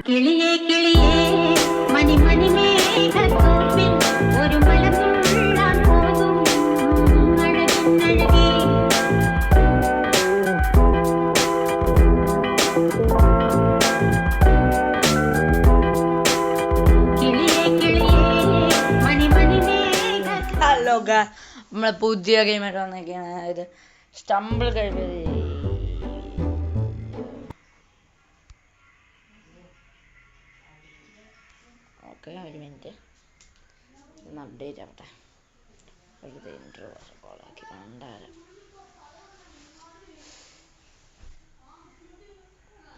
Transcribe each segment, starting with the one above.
കിളിയേ കിളിയേ മണി മണി മേഘത്തോപ്പിൽ ഒരു മലമുള്ളാൻ പോകും അഴകി കിളിയേ കിളിയേ മണി മണി മേഘ. ഹലോ നമ്മളെ പുതിയ ഗെയിമായിട്ട് വന്നേക്കാണ്. അതായത് സ്റ്റംബിൾ കഴിവ്. ഓക്കെ, ഒരു മിനിറ്റ് ഒന്ന് അപ്ഡേറ്റ് ആവട്ടെ. വെറുതെ ഇൻട്രോ കോളാക്കി കണ്ടാലും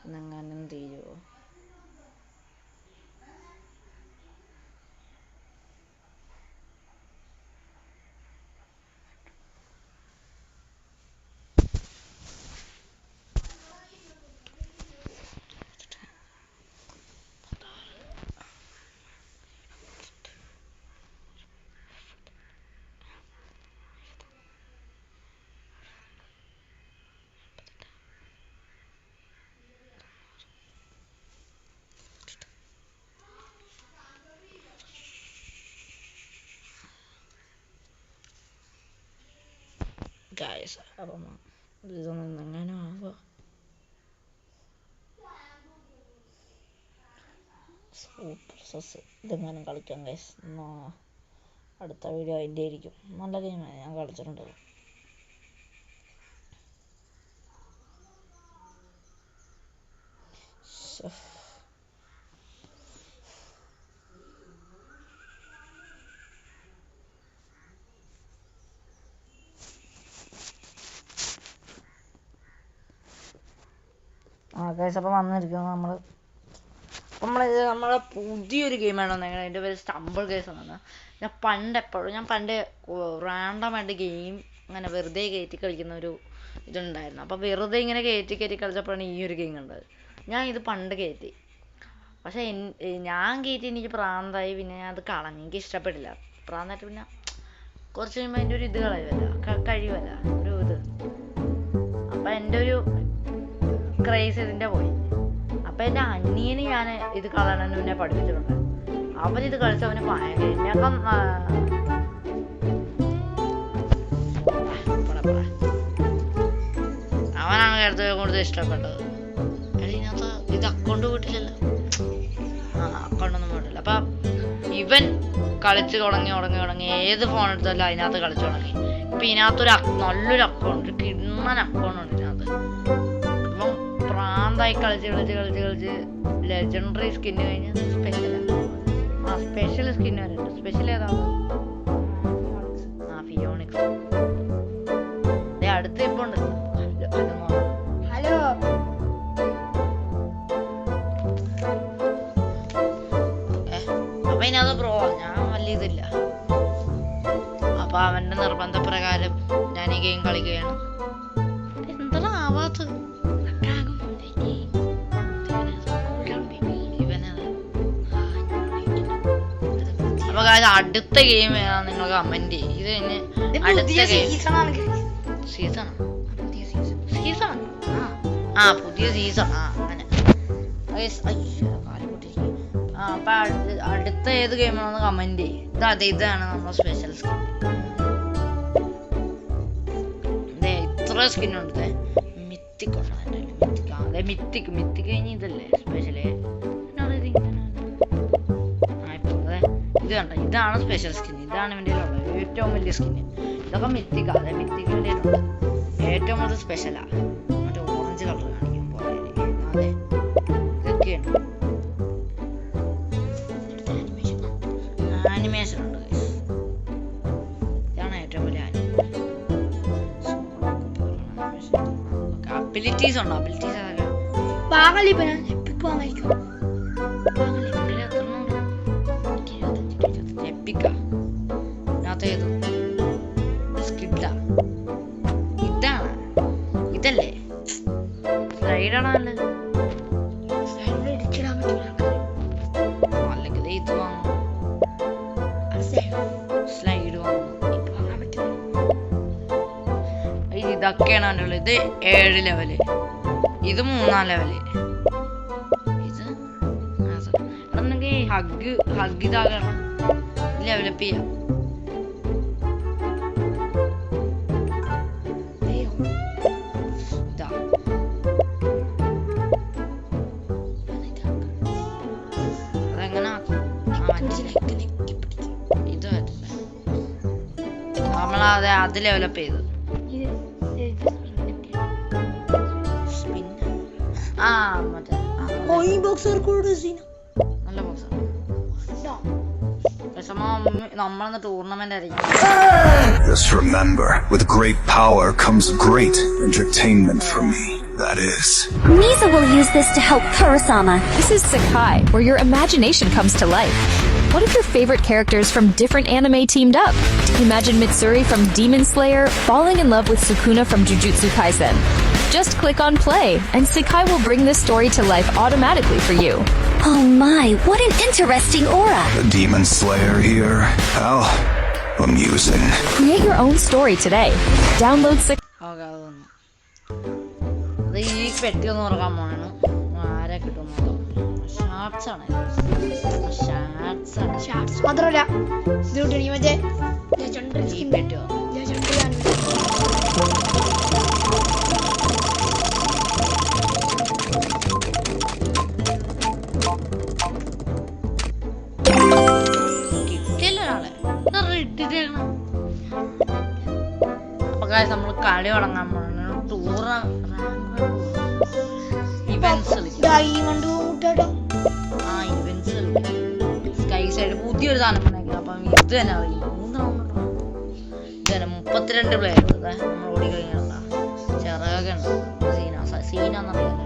ഇന്നെങ്ങാനും തീരുമോ? ഗായ്സ്, അപ്പം ഇതൊന്നും എങ്ങനെ ആവുക? ഇതെങ്ങാനും കളിക്കാം ഗൈസ്. അടുത്ത വീഡിയോ അതിൻ്റെ ആയിരിക്കും. നല്ല ഗെയിമാണ്, ഞാൻ കളിച്ചിട്ടുണ്ട്. ഗൈസ്, അപ്പം വന്നിരിക്കുന്നത് നമ്മളെ പുതിയൊരു ഗെയിമാണ് വന്നേക്കുന്നത്. അതിൻ്റെ പേര് സ്റ്റംബിൾ ഗൈസ് എന്നാണ്. ഞാൻ പണ്ട് റാൻഡമായിട്ട് ഗെയിം അങ്ങനെ വെറുതെ കയറ്റി കളിക്കുന്ന ഒരു ഇതുണ്ടായിരുന്നു. അപ്പോൾ വെറുതെ ഇങ്ങനെ കയറ്റി കളിച്ചപ്പോഴാണ് ഈ ഒരു ഗെയിം കണ്ടത്. ഞാൻ ഇത് പണ്ട് കയറ്റി, പക്ഷേ ഞാൻ കയറ്റി എനിക്ക് പ്രാന്തായി. പിന്നെ ഞാൻ അത് കളഞ്ഞു, എനിക്ക് ഇഷ്ടപ്പെട്ടില്ല. പ്രാന്തായിട്ട് പിന്നെ കുറച്ച് കഴിയുമ്പോൾ അതിൻ്റെ ഒരു ഇത് കഴിവല്ല ഒരു ഇത്. അപ്പം എൻ്റെ ഒരു ക്രേസ് ഇതിൻ്റെ പോയി. അപ്പം എൻ്റെ അനിയന് ഞാൻ ഇത് കളയണമെന്ന് മുന്നേ പഠിപ്പിച്ചിട്ടുണ്ട്. അവനിത് കളിച്ചവന് ഭയങ്കര അവനാണ് നേരത്തെ കൂടുതൽ ഇഷ്ടപ്പെട്ടത്. ഇതിനകത്ത് ഇത് അക്കൗണ്ട് പോയിട്ടില്ലല്ലോ. അക്കൗണ്ടൊന്നും പോയിട്ടില്ല. അപ്പം ഇവൻ കളിച്ച് തുടങ്ങി ഏത് ഫോൺ എടുത്താലും അതിനകത്ത് കളിച്ചു തുടങ്ങി. ഇപ്പം ഇതിനകത്തൊരു നല്ലൊരു അക്കൗണ്ട്, കിണ്ണൻ അക്കൗണ്ട് ഉണ്ട് ഇതിനകത്ത്. അപ്പം പ്രാന്തായി കളിച്ച് ലെജൻഡറി സ്കിന്ന് കഴിഞ്ഞ് സ്പെഷ്യൽ സ്കിന്ന് വരുന്നുണ്ട്. സ്പെഷ്യൽ ഏതാണ്? ഫിയോണിക്സ്. അടുത്ത് ഇപ്പൊ ഉണ്ട്. ഹലോ, അപ്പൊ ഇതിനകത്ത് ബ്രോ ഞാൻ വലിയ ഇതില്ല. അപ്പൊ അവന്റെ നിർബന്ധപ്രകാരം ഞാൻ ഈ ഗെയിം കളിക്കുകയാണ്. എന്താ ആവാത്തത്? അടുത്ത ഗെയിം ഏതാ നിങ്ങൾ കമന്റ് ചെയ്യും. ഇത് കഴിഞ്ഞ് അടുത്ത ഗെയിം സീസൺ പുതിയ സീസൺ അങ്ങനെ. അപ്പൊ അടുത്ത ഏത് ഗെയിമാണെന്ന് കമന്റ് ചെയ്യും. ഇതാണ് നമ്മുടെ സ്പെഷ്യൽ സ്കിൻ. ഇത്ര സ്കിന്നുണ്ട്. മിത്തിക് ഉണ്ട്. മിത്തിക് കഴിഞ്ഞ് ഇതല്ലേ സ്പെഷ്യല്. ഇത് കണ്ട, ഇതാണ് സ്പെഷ്യൽ സ്കിൻ. ഇതാണ് ഇവൻ്റെ ഏറ്റവും വലിയ സ്കിന്ന്. ഇതൊക്കെ മിത്തിക് മിത്തിക്കിൻ്റെ ഏറ്റവും വലിയ സ്പെഷ്യലാ. മറ്റേ ഓറഞ്ച് കളർ കാണിക്കുമ്പോൾ അതെ ഇതൊക്കെയാണ് ആനിമേഷൻ ഉണ്ട്. ഇതാണ് ഏറ്റവും വലിയ അബിലിറ്റീസ് ഉണ്ട്. അബിലിറ്റീസ് ഇതല്ലേ സ്ലൈഡാണ് നല്ലത്. അല്ലെങ്കിൽ ഇത് വാങ്ങും, സ്ലൈഡ് വാങ്ങും. ഇതൊക്കെയാണ് അതിൻ്റെ. ഇത് 7 ലെവല്, ഇത് 3-ാം ലെവല്, ഇത് ഹഗ് ഇതാകണം, ഡെവലപ്പ് ചെയ്യാം. അതെങ്ങനെ ഇത് നമ്മളത് അത് ഡെവലപ്പ് ചെയ്തു. ആ മറ്റേ നല്ല ബോക്സാണ്. നമ്മളന്ന് ടൂർണമെന്റ് ആയിരിക്കും. Just remember, with great power comes great entertainment for me. That is. Misa will use this to help Kurosama. This is Sakai, where your imagination comes to life. What if your favorite characters from different anime teamed up? Imagine Mitsuri from Demon Slayer falling in love with Sukuna from Jujutsu Kaisen. Just click on play, and Sakai will bring this story to life automatically for you. Oh my, what an interesting aura. The Demon Slayer here. How amusing. Create your own story today. Download Sakai. അത് ഈ പെട്ടി ഒന്ന് തുറക്കാൻ പോണാണ്. ആരെ കിട്ടും? ഷാർട്സ് ആണ്. ഷാർട്സ് മാത്രമല്ല ഇത് കിട്ടി മറ്റേ ഈ പെട്ടിയോ കിട്ടില്ല ഒരാളെ. അപ്പൊ നമ്മൾ കളി തുടങ്ങാൻ പോണ ടൂർ ഇവന്റ്സ് കളിക്കാം. ആ ഇവന്റ്സ് കളിക്കാം. സ്കൈ സൈഡ് പുതിയൊരു സാധനം ഉണ്ടാക്കി. അപ്പം ഇത് തന്നെ അറിയില്ല. 3 റൗണ്ട് ഇത് തന്നെ 32 പ്ലെയർ. നമ്മൾ ഓടി കഴിഞ്ഞാൽ ചെറുതൊക്കെ ഉണ്ടാവും. സീനാന്നറിയാലോ.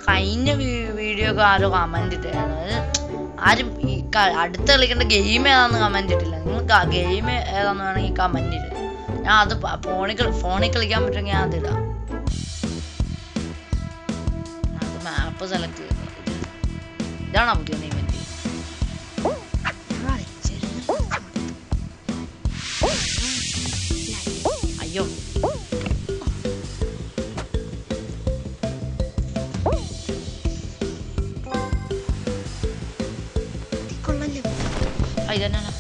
കഴിഞ്ഞ വീഡിയോ ഒക്കെ ആരും കമന്റ് ഇട്ടായിരുന്നു. ആരും ഈ അടുത്ത് കളിക്കേണ്ട ഗെയിം ഏതാന്ന് കമന്റ് ഇട്ടില്ല. നിങ്ങൾക്ക് ആ ഗെയിം ഏതാന്ന് വേണമെങ്കിൽ കമന്റ് ഇടുക. ഞാൻ അത് ഫോണിൽ കളിക്കാൻ പറ്റുമെങ്കിൽ ഞാൻ അതിടാം. അത് മാപ്പ് സെലക്ട് ചെയ്തത്. ഇതാണോ പുതിയ ഇവന്റ്? അയ്യോ ഇതന്നെയാണ്.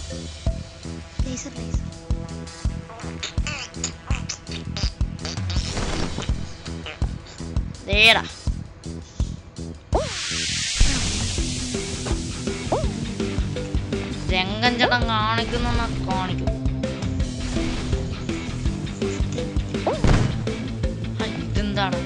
ദേടാ രംഗം ചേട്ടൻ കാണിക്കുന്ന കാണിക്കും. ഇതെന്താണ്?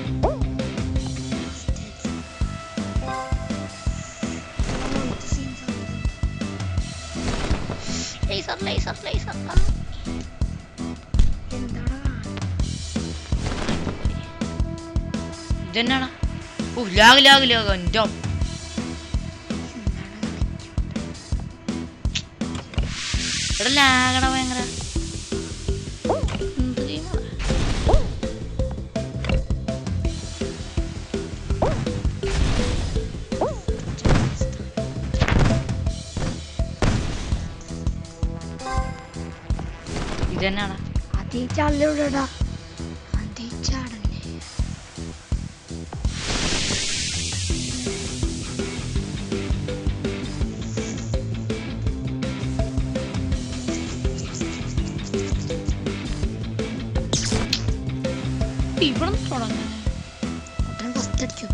ഇതെന്നാണ്? ലാഗ് എന്റെ ഇവിടെ ലാഗട ഭയങ്കര. ഇതെന്നാണ്? അതേച്ചാടല്ലേ ഇവിടെ തുടങ്ങാൻ ഫസ്റ്റ് അടിച്ചു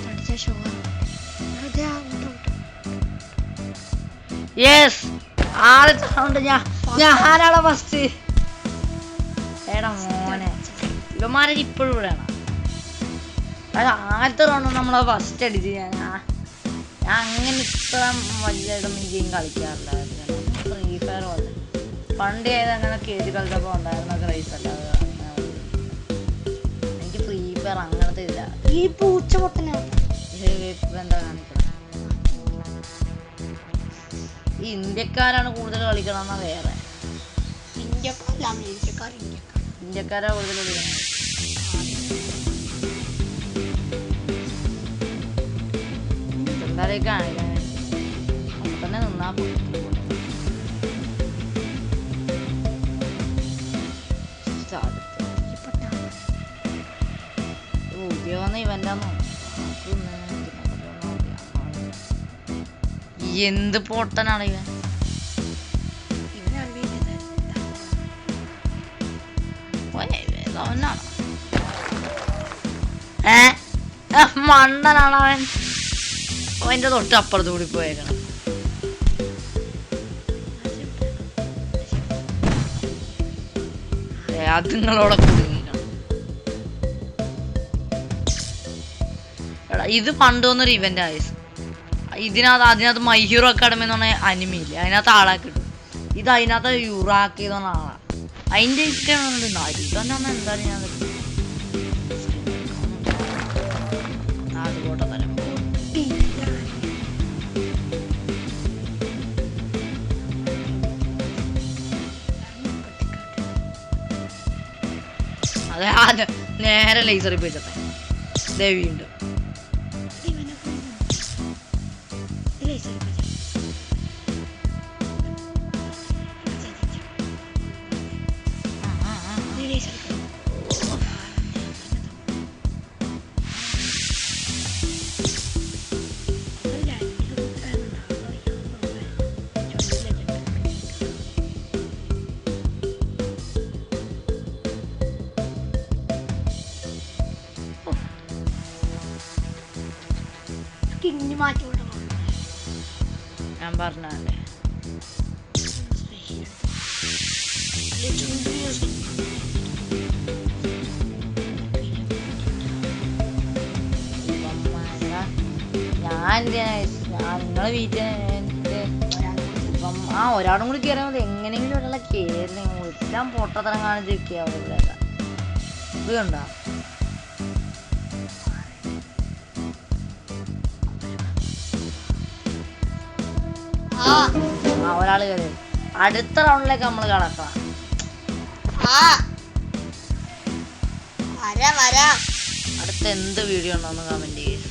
അടിച്ച ഷോ. യെസ് ആദ്യത്തെ റൗണ്ട് ഞാനാണ് ഫസ്റ്റ്. എടാ മോനെ ഇവന്മാരെ ഇപ്പോഴും ഇവിടെയാണ്. ആദ്യത്തെ റൗണ്ട് നമ്മളെ ഫസ്റ്റ് അടിച്ച് ഞാൻ അങ്ങനെ ഇത്ര വലിയതൊന്നും ഗെയിം കളിക്കാറില്ല. ഫ്രീ ഫയർ പോലെ പണ്ട് ചെയ്ത് അങ്ങനെ കയറി കളിച്ചപ്പോൾ ഉണ്ടായിരുന്ന ക്രൈസ് അല്ലാതെ എനിക്ക് ഫ്രീ ഫയർ അങ്ങനത്തെ ഇല്ല. ഈ പൂച്ച പൊട്ടനാണ് എന്താ കാണിക്കണം? ഈ ഇന്ത്യക്കാരാണ് കൂടുതൽ കളിക്കണമെന്നാ വേറെ. ഇന്ത്യക്കാരാ കൂടുതൽ കളിക്കണം. എന്തായാലും കാണിക്കാൻ അങ്ങനെ നിന്നാ ഇവന്റാന്നോ എന്ത് പൊട്ടനാണ് ഇവൻ. അവനാണ് മണ്ടനാണ് അവൻ. അവന്റെ തൊട്ട് അപ്പുറത്ത് കൂടി പോയേക്കണം. അത് നിങ്ങളോടെ കുടുങ്ങിക്കണം. എടാ ഇത് പണ്ടൊന്നൊരു ഇവന്റ് ആയി. അതിനകത്ത് മൈ ഹീറോ അക്കാഡമി എന്ന് പറഞ്ഞ അനിമയില്ലേ, അതിനകത്ത് ആളെ കിട്ടും. ഇത് അതിനകത്ത് യുറാക്കി എന്ന് പറഞ്ഞ ആളാണ്. അതിന്റെ ഇഷ്ടം ഇതന്നെ എന്തായാലും ഞാൻ നാടുകോട്ട തരം. അതെ നേരെ ലേസറിൽ പോയി ചട്ടെ ദേവിയുണ്ട്. ഞാൻ പറഞ്ഞല്ലേ നിങ്ങളെ വീട്ടിൽ ഇപ്പം ഒരാളും കൂടി കയറിയാൽ മതി. എങ്ങനെയെങ്കിലും ഒരാളെ കയറി എല്ലാം പൊട്ടത്തരം കാണിച്ചിരിക്കുക. ഇത് കണ്ടോ ഒരാള് കയറി. അടുത്ത റൗണ്ടിലേക്ക് നമ്മൾ കടക്കണം. അടുത്ത എന്ത് വീഡിയോ ഉണ്ടോന്ന് കമന്റ് ചെയ്യും.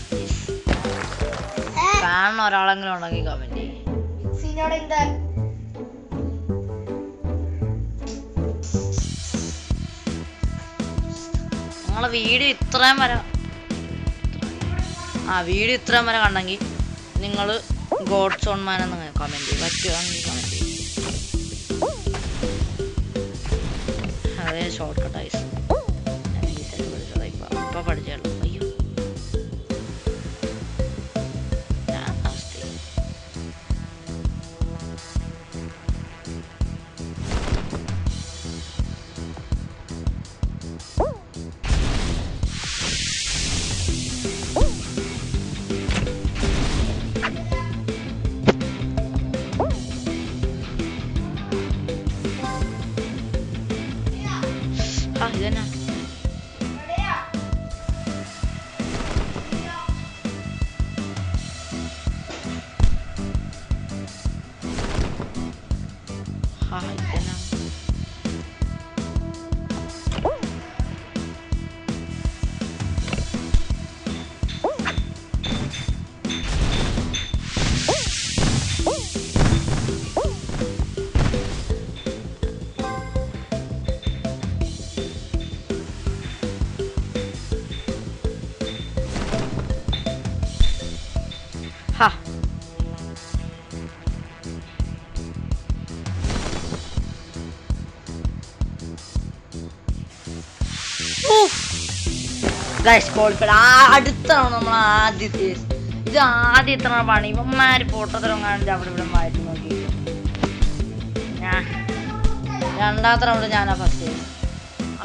കാണുന്ന ഒരാളെങ്കിലും ഉണ്ടെങ്കിൽ കമന്റ് ചെയ്യും. നിങ്ങളെ വീഡിയോ ഇത്രയും വരെ കണ്ടെങ്കിൽ നിങ്ങൾ ഗോഡ്സ് ഓൺ മാൻ എന്ന് കമന്റ് ചെയ്യും. പറ്റുവാണെങ്കിൽ കമന്റ് ചെയ്യും. അതേ ഷോർട്ട് കട്ട് ആയി ഇപ്പൊ പഠിച്ചുള്ളൂ. അയ്യോ ഇതെന്നാ ഇതെന്നാ അടുത്ത നമ്മൾ ആദ്യത്തെ ഇത് ആദ്യത്തെ പണി. ഇവന്മാര് പൊട്ടത്തരം കാണിച്ച് അവിടെ ഇവിടെ മാറ്റി നോക്കി. രണ്ടാമത്തെ റൗണ്ട് ഞാനാ ഫസ്റ്റ്.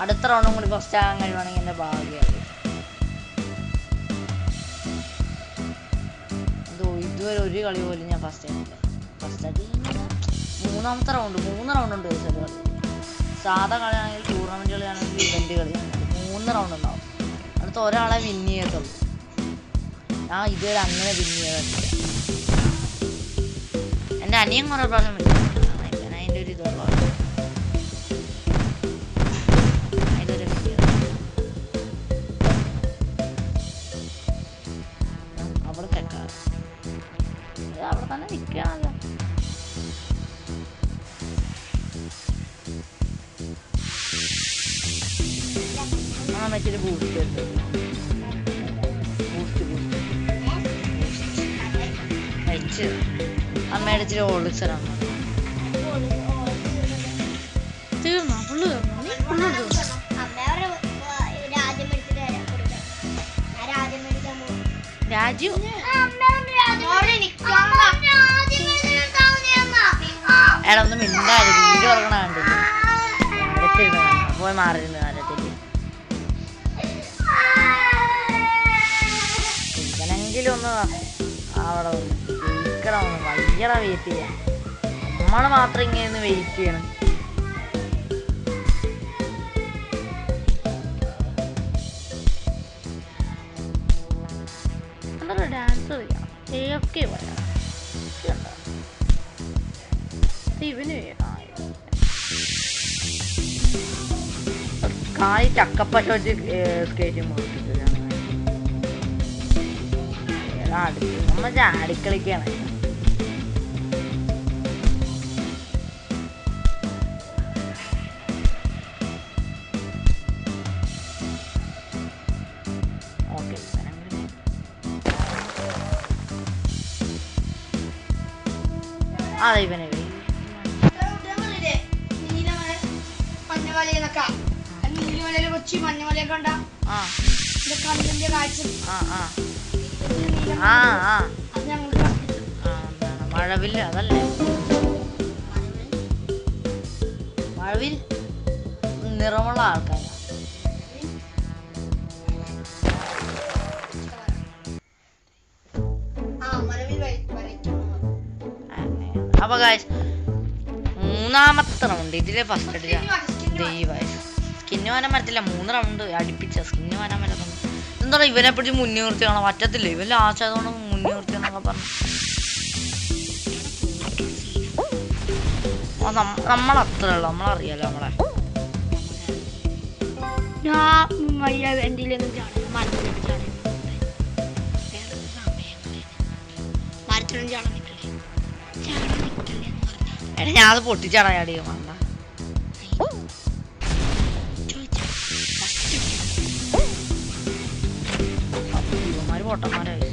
അടുത്ത റൗണ്ടും കൂടി ഫസ്റ്റ് ആകാൻ കഴിയുവാണെങ്കിൽ എന്റെ ഭാഗ്യമാണ്. ഇതുവരെ ഒരു കളി പോലും ഞാൻ ഫസ്റ്റ് ആയിട്ടില്ല. ഫസ്റ്റ് ആയിട്ട് മൂന്ന് റൗണ്ട് ഉണ്ട്. കളി സാധാ കളിയാണെങ്കിൽ ടൂർണമെന്റ് കളിയാണെങ്കിൽ ഇവന്റ് കളിയാണെങ്കിൽ 3 റൗണ്ട് ഉണ്ടാവും. അടുത്ത ഒരാളെ വിൻ ചെയ്യത്തുള്ളൂ. ഞാൻ ഇതുവരെ അങ്ങനെ വിൻ ചെയ്തിട്ടില്ല. എൻ്റെ അനിയൻ കുറെ പ്രാവശ്യം വിൻ ചെയ്തിട്ടുണ്ട്. അതിൻ്റെ ഒരു ഇതുള്ള അവിടെ തെക്കാറ് അവിടെ തന്നെ നിൽക്കുകയാണല്ലോ. വെച്ചിട്ട് ബൂസ്റ്റ് എടുത്തു. ബൂസ്റ്റ് വെച്ച് അമ്മയുടെ ഇച്ചിരി ഓളിച്ചറാണ് തീർന്നു. ഫുള്ള് രാജു എടാ ഒന്ന് മിണ്ടായി വീട് തുറക്കണ കണ്ടില്ല. അടുത്തിരുന്ന് പോയി മാറിയിരുന്നു കാലത്തേക്ക്. ഇവനെങ്കിലും ഒന്ന് അവിടെ ജയിക്കണം. ഭയങ്കര വെയിറ്റ് ചെയ്യാം. നമ്മള് മാത്രം ഇങ്ങനെ വെയിറ്റ് ചെയ്യണം. എന്താ ഡാൻസ് കളിക്കണം. ഒക്കെ പറയാം ഇവന് കാളി ചക്കപ്പറ്റ വെച്ച് സ്കേറ്റ് നമ്മ ചാടിക്കളിക്കാണ്. ഓക്കെ അതെ ഇവനെ കൊച്ചി മഞ്ഞമലയൊക്കെ ഉണ്ടാ കണ്ണിന്റെ കാഴ്ച അത് ഞങ്ങൾക്ക് മഴവില്ല അതല്ലേ മഴവിൽ നിറമുള്ള ആൾക്കാരാണ്. അപ്പൊ ഗായ്സ് മൂന്നാമത്തെ റൗണ്ട് ഇതിലെ ഫസ്റ്റ് അടിച്ച ദൈവമായി സ്കിന്ന് വരാൻ പറ്റത്തില്ല. 3 റൗണ്ട് അടുപ്പിച്ച സ്കിന്ന് വരാൻ പറ്റുന്നു. എന്താ പറയുക ഇവനെ പിടിച്ച് മുന്നേ നിർത്തിയാണോ പറ്റത്തില്ല. ഇവൻ ലാസ്റ്റ് ആയതുകൊണ്ട് മുന്നേ നിർത്തിയെന്നൊക്കെ പറഞ്ഞു. നമ്മളത്രേ ഉള്ളു. നമ്മളറിയാലോ നമ്മളെ എടാ ഞാൻ അത് പൊട്ടിച്ചാടാ ചാടിയ വേണ്ട. ഇവന്മാര് പൊട്ടന്മാരായി.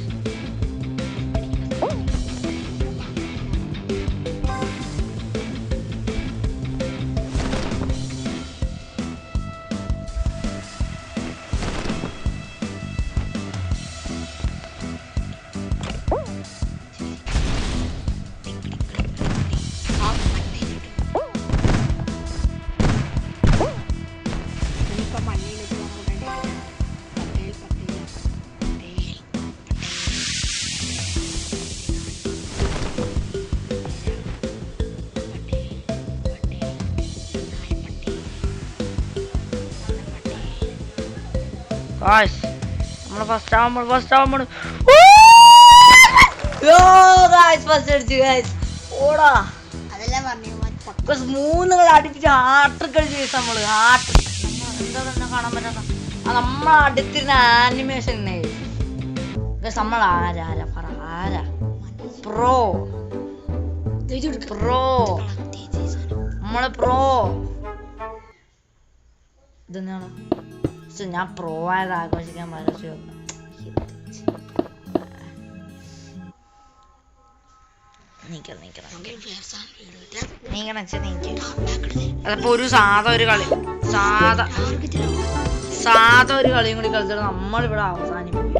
നമ്മള് ഫസ്റ്റ് ആവുമ്പോൾ ഓടാ അതെല്ലാം പറഞ്ഞു 3 കളി അടുപ്പിച്ച് ഹാർട്രിക്കൽ ചെയ്ത് നമ്മള് എന്താ തന്നെ കാണാൻ പറ്റാത്ത നമ്മളെ അടുത്തിരുന്ന ആനിമേഷൻ നമ്മൾ ആരാ പറ ആരാ പ്രോ നമ്മള് പ്രോ ഇതെന്താണ് ഞാൻ പ്രോ ആയത് ആഘോഷിക്കാൻ പരസ്യം അതപ്പോ ഒരു സാധാ ഒരു കളിയും കൂടി കളിച്ചിട്ട് നമ്മളിവിടെ അവസാനിപ്പിക്കും.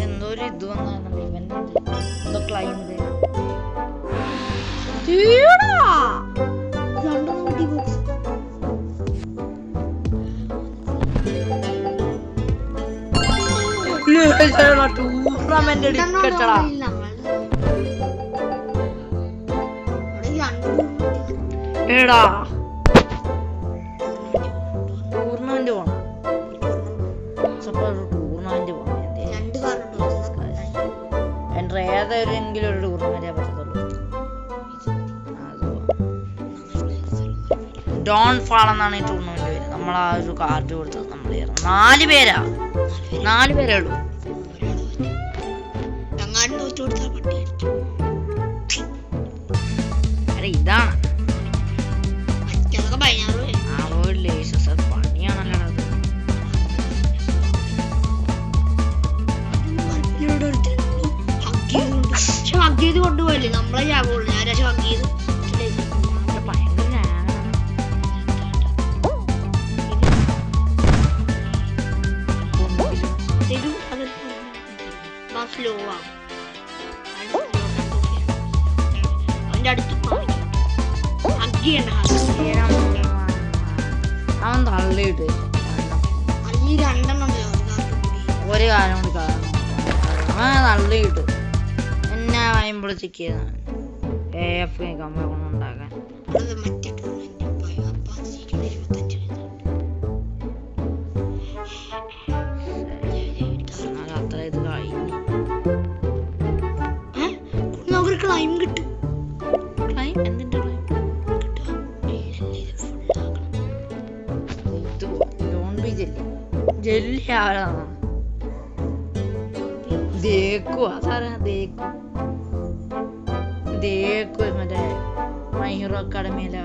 എന്തോ ഒരു ഇത് വന്നു ഇവന്റെ എന്തോ ക്ലൈം ടൂർണമെന്റ് എടുക്കട്ടടാ. എടാ ടൂർണമെന്റ് പോണം. ടൂർണമെന്റ് പോണം എന്റെ ഏതെങ്കിലും ഒരു ടൂർണമെന്റേ പറ്റത്തുള്ളൂ. ഡോൺ ഫാൾ എന്നാണ് ഈ ടൂർണമെന്റ് വരുന്നത്. നമ്മൾ ആ ഒരു കാർഡ് കൊടുത്തത് നമ്മൾ 4 പേരേ ഉള്ളൂ. ഇതാണ് മറ്റേതൊക്കെ 16 ലേസസ്. അത് പണിയാണല്ലോ അത്. ഹഗ് ചെയ്ത് കൊണ്ടുപോയല്ലേ നമ്മളെ ചാകുള്ളൂ. ഞാൻ ഹഗ് ചെയ്ത് ഭയങ്കര സ്ലോ ആവും. അവന്റെ അടുത്ത് ഹഗ് ചെയ്യണ്ട. അവൻ തള്ളിയിട്ട് ഈ 2 എണ്ണം ഒരു കാലം കൊണ്ട് കാണും. അവൻ തള്ളിയിട്ട് എന്നെ വയമ്പോൾ ചെക്ക് ചെയ്താണ് AF കമ്പ കൊണ്ടുണ്ടാക്കാൻ. മറ്റേ അത്ര ഇത് കഴിഞ്ഞു. നമുക്ക് ക്ലൈം കിട്ടും. ക്ലൈം എന്തിന്റെ ക്ലൈം? ജെല്ലി ആരാണ് ദേക്കു. അതാരാ ദേക്കു? ദേക്കു മറ്റേ മൈ ഹീറോ അക്കാഡമിയിലെ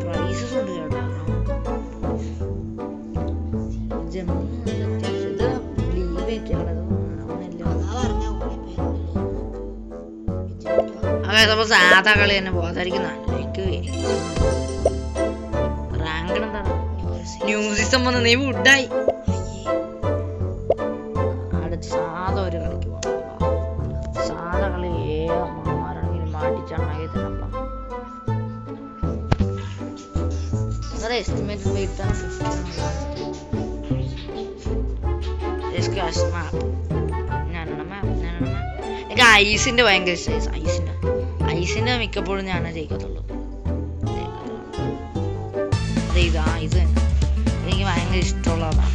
പ്രൈസസ് ഉണ്ട് കേട്ടോ. ഇത് ലീവ് വെച്ചത് അപ്പൊ സാധാ കളി തന്നെ പോകാതായിരിക്കും നല്ലത്. റാങ്ക് എന്താണ് ന്യൂസിസം വന്ന് നീ വുഡായി. അടുത്ത് സാധാ ഒരു കളിക്ക് പോകാം. സാധാ കളി ഏമാരാണെങ്കിലും മാറ്റിച്ചാണെങ്കിൽ തന്നെ എസ്റ്റിമേറ്റ് വെയിറ്റ് എനിക്ക് ഐസിന്റെ ഭയങ്കര ഇഷ്ടമായി. ഐസിന്റെ മിക്കപ്പോഴും ഞാനേ ജയിക്കത്തുള്ളൂ. ഇത് എനിക്ക് ഭയങ്കര ഇഷ്ടമുള്ളതാണ്.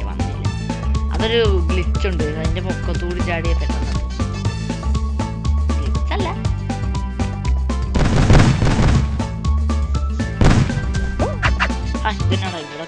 വന്നില്ല. അതൊരു ഗ്ലിച്ച് ഉണ്ട്. അതിന്റെ പൊക്കത്തൂടി ചാടിയ പെട്ടെന്ന് ഗ്ലിച്ചല്ല. ഇതിനാടാ ഇവിടെ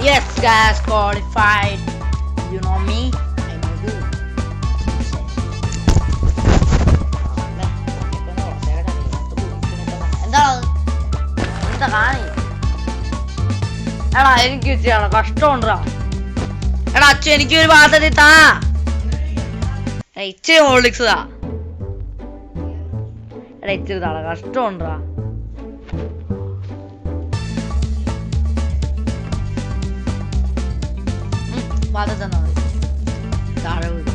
Yes, guys, qualified. You know me. I know you. എന്താ കാണി? എടാ എനിക്ക് വെച്ചാണ് കഷ്ടമുണ്ടാ. എടാ അച്ഛൻ എനിക്കൊരു പാത്രത്തിൽ താ. ഇച്ചിരി ഹോളിക്സ് താ. എടാ ഇച്ചിരി താള കഷ്ടമുണ്ടാ. പാത്രം തന്നാ മതി. താഴെ വീട്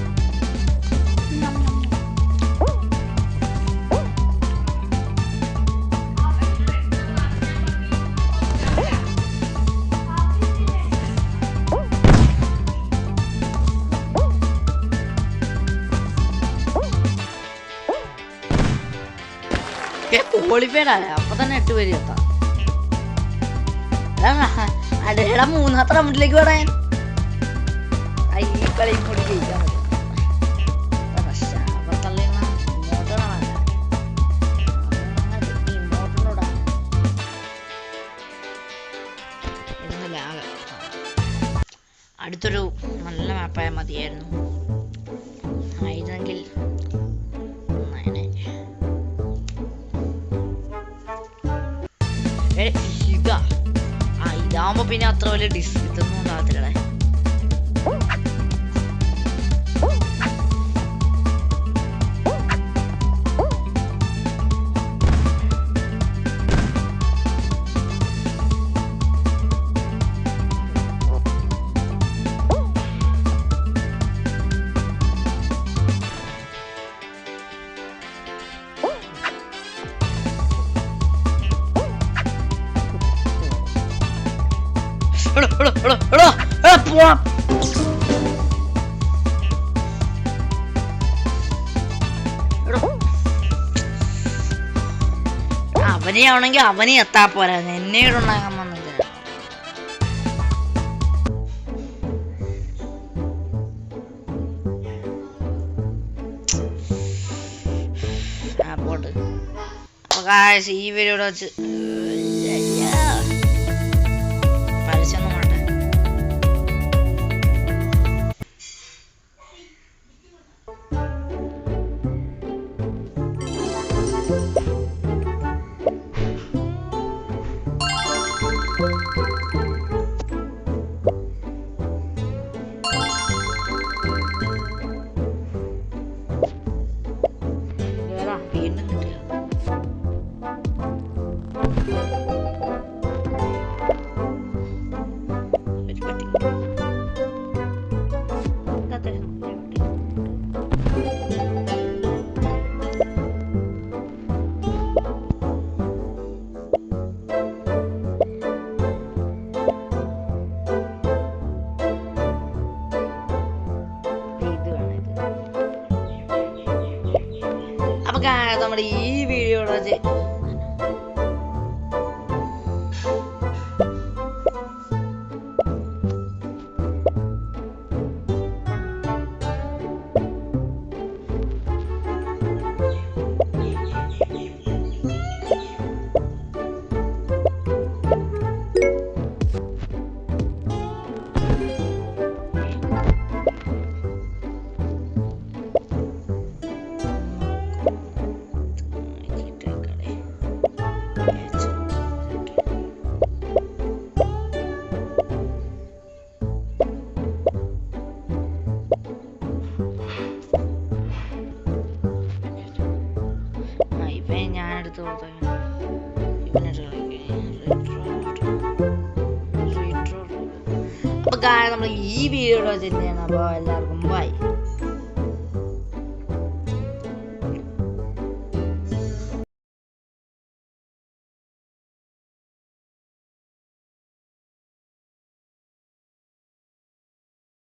ക്വാളിഫൈഡ് ആയ അപ്പൊ തന്നെ 8 പേര് എത്താം. അടയുടെ 3ാമത്തെ റൗണ്ടിലേക്ക് പറയാൻ ഈ കളിയും കൂടി ജയിക്കാൻ അടുത്തൊരു നല്ല മാപ്പായ മതിയായിരുന്നു. ആയിരുന്നെങ്കിൽ ഇതാവുമ്പോ പിന്നെ അത്ര വലിയ ഇതൊന്നും ഉണ്ടാകത്തില്ലേ. അവനെയാണെങ്കിൽ അവനെ എത്താ പോരാ, എന്നെ ഉണ്ടാക്കാൻ വന്നില്ല. ഈ വീഡിയോടെ വെച്ച് പരസ്യൊന്നും വേണ്ട. വീണ്ടും കിട്ടിയ നമ്മുടെ ഈ വീഡിയോയുടെ ഞാൻ എടുത്ത് കൊടുത്ത അപ്പൊ നമ്മൾ ഈ വീഡിയോ വെച്ചിട്ടാണ്. അപ്പോൾ എല്ലാവർക്കും ബൈ.